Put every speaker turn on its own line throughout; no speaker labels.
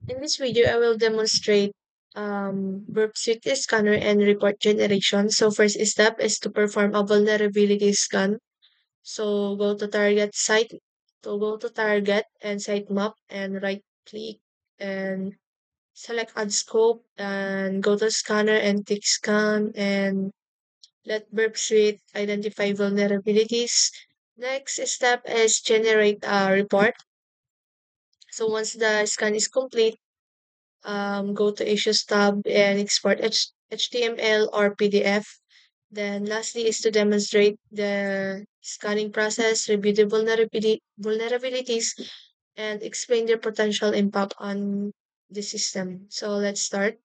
In this video, I will demonstrate Burp Suite scanner and report generation. So first step is to perform a vulnerability scan. So go to target and site map and right click and select add scope and go to scanner and tick scan and let Burp Suite identify vulnerabilities. Next step is generate a report. So once the scan is complete, go to Issues tab and export HTML or PDF. Then lastly is to demonstrate the scanning process, review the vulnerabilities, and explain their potential impact on the system. So let's start.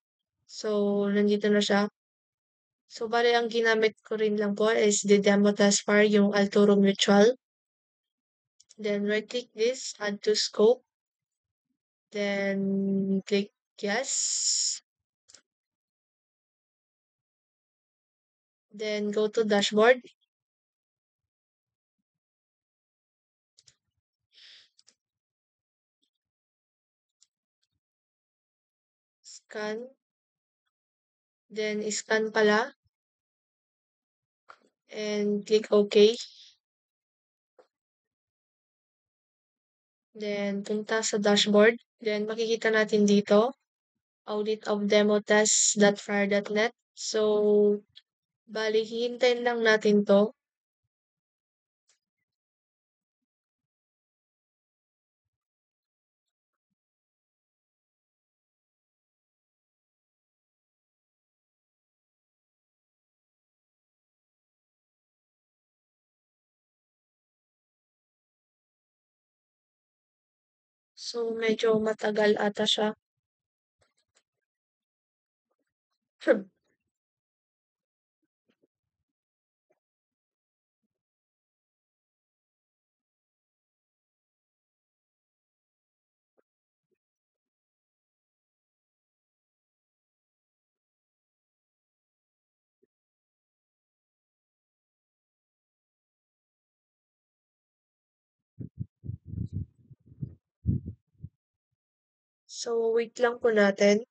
So nandito na siya. So bale ang ginamit ko rin lang po is the demo taskbar, yung Altoro Mutual. Then right click this, add to scope. Then click yes. Then go to dashboard, scan, then scan pala, and click OK. Then punta sa dashboard. Then makikita natin dito, audit of demo test.fire.net. So, bali, hihintayin lang natin to. So, medyo matagal ata siya. So, wait lang po natin.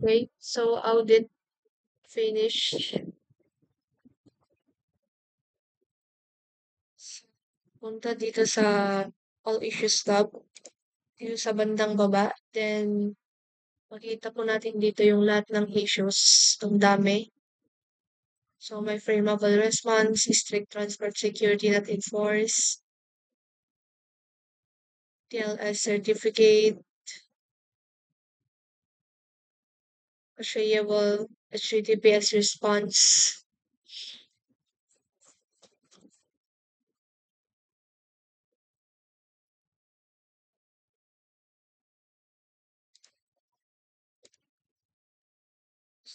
Okay, so audit finish. Punta dito sa all issues tab. Dito sa bandang baba. Then, makita po natin dito yung lahat ng issues. Ang dami. So, may frameable response, strict transport security not enforced, TLS certificate, assurable HTTPS response.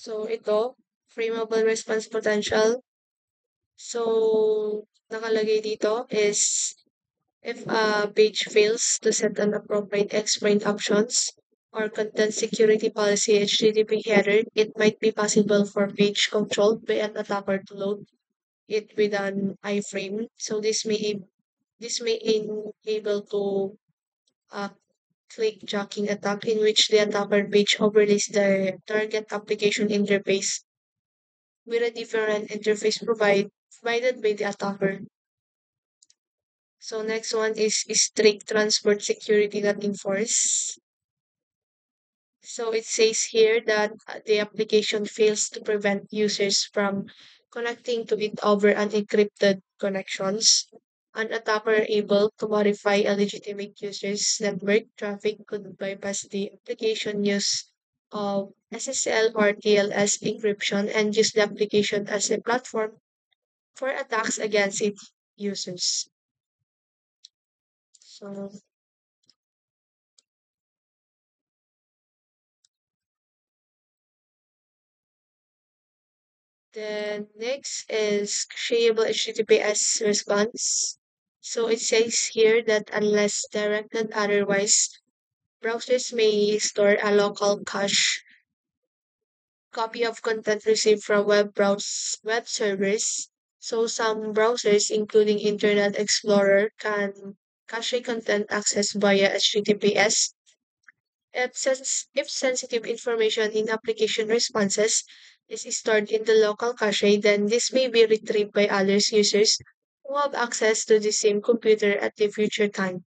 So, ito, frameable response potential. So, nakalagay dito is if a page fails to set an appropriate exploit options or content security policy HTTP header, it might be possible for page controlled by an attacker to load it with an iframe. So this may enable to uh, click jacking attack in which the attacker page overlays the target application interface with a different interface provided by the attacker. So next one is strict transport security not enforced. So it says here that the application fails to prevent users from connecting to it over unencrypted connections. An attacker able to modify a legitimate user's network traffic could bypass the application use of SSL or TLS encryption and use the application as a platform for attacks against its users. So then next is shareable HTTPS response. So it says here that unless directed otherwise, browsers may store a local cache copy of content received from web servers. So some browsers, including Internet Explorer, can cache content accessed via HTTPS. If sensitive information in application responses is stored in the local cache, then this may be retrieved by other users who have access to the same computer at the future time.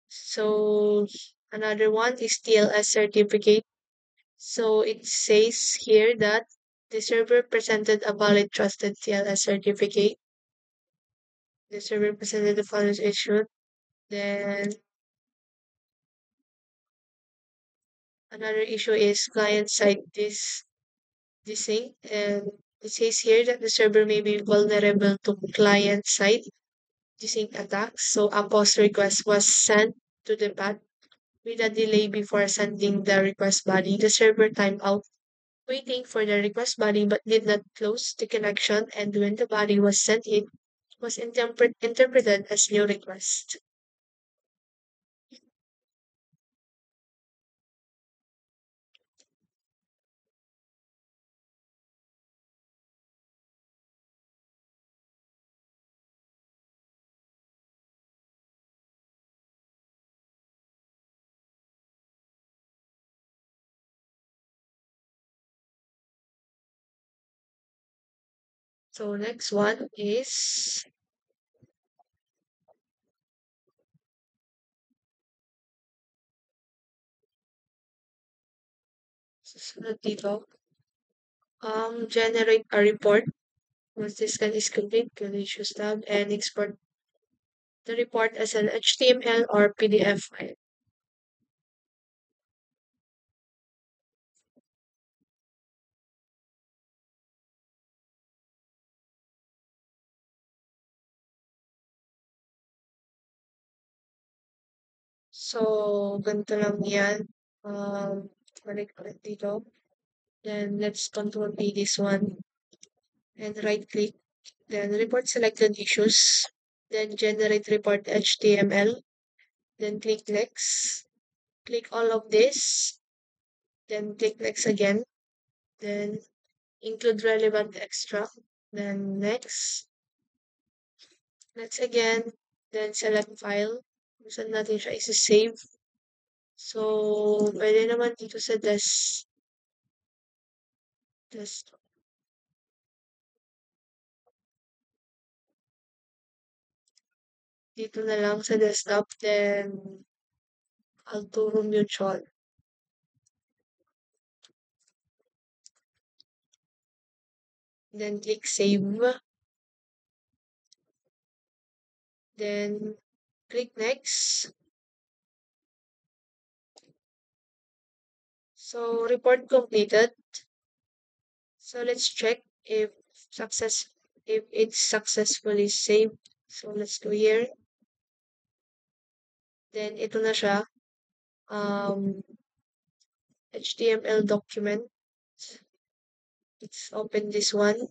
So another one is TLS certificate. So it says here that the server presented a valid trusted TLS certificate. The server presented the following issued. Then another issue is client side dissing, and it says here that the server may be vulnerable to client-side dissing attacks. So a post request was sent to the bot with a delay before sending the request body. The server timed out waiting for the request body but did not close the connection, and when the body was sent it was interpreted as new request. So next one is susunod dito. Generate a report. Once this scan is complete, can issues tab and export the report as an HTML or PDF file. So, ganito lang yan. Balik ulit dito. Then, let's control A this one. And right click. Then, report selected issues. Then, generate report HTML. Then, click next. Click all of this. Then, click next again. Then, include relevant extract. Then, next. Next again. Then, select file. Kung saan natin siya isa-save. So, pwede naman dito sa desktop. Dito na lang sa desktop, then Alturo Mutual. Then click save. Then click next. So report completed. So let's check success if it's successfully saved. So let's go here. Then ito na siya. HTML document. Let's open this one.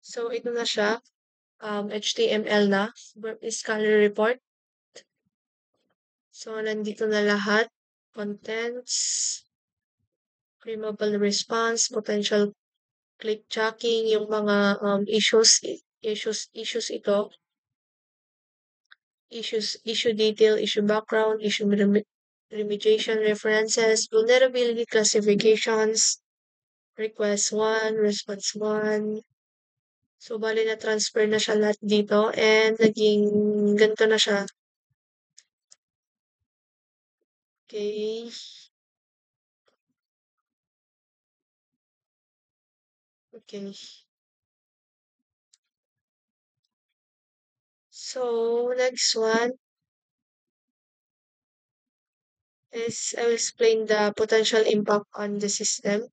So ito na siya. HTML na. Scanner report. So nandito na lahat. Contents. Claimable response. Potential click tracking. Yung mga issues ito. Issue detail, issue background, issue remediation references, vulnerability classifications, request 1, response 1. So, bali na transfer na siya lahat dito and naging ganito na siya. Okay. Okay. So, next one is I will explain the potential impact on the system.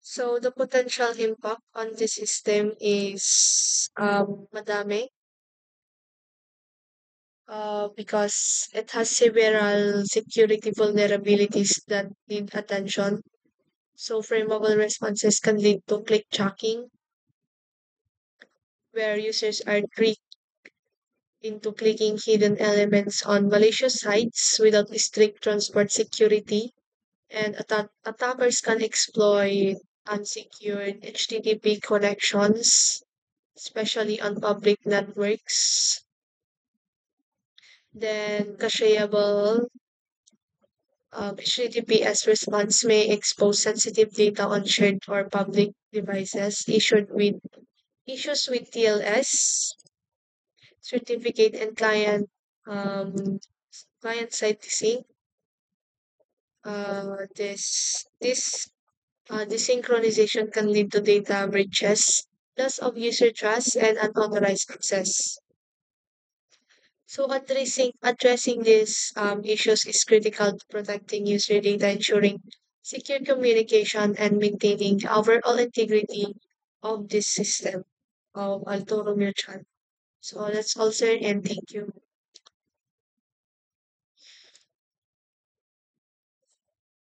So, the potential impact on the system is madami. Because it has several security vulnerabilities that need attention. So frameable responses can lead to click tracking, where users are tricked into clicking hidden elements on malicious sites without strict transport security. And attackers can exploit unsecured HTTP connections, especially on public networks. Then cacheable HTTPS response may expose sensitive data on shared or public devices issues with TLS certificate and um, client side sync. This desynchronization can lead to data breaches, loss of user trust, and unauthorized access. So addressing these issues is critical to protecting user data, ensuring secure communication, and maintaining the overall integrity of this system of Altoro Mutual. So that's all, sir, and thank you.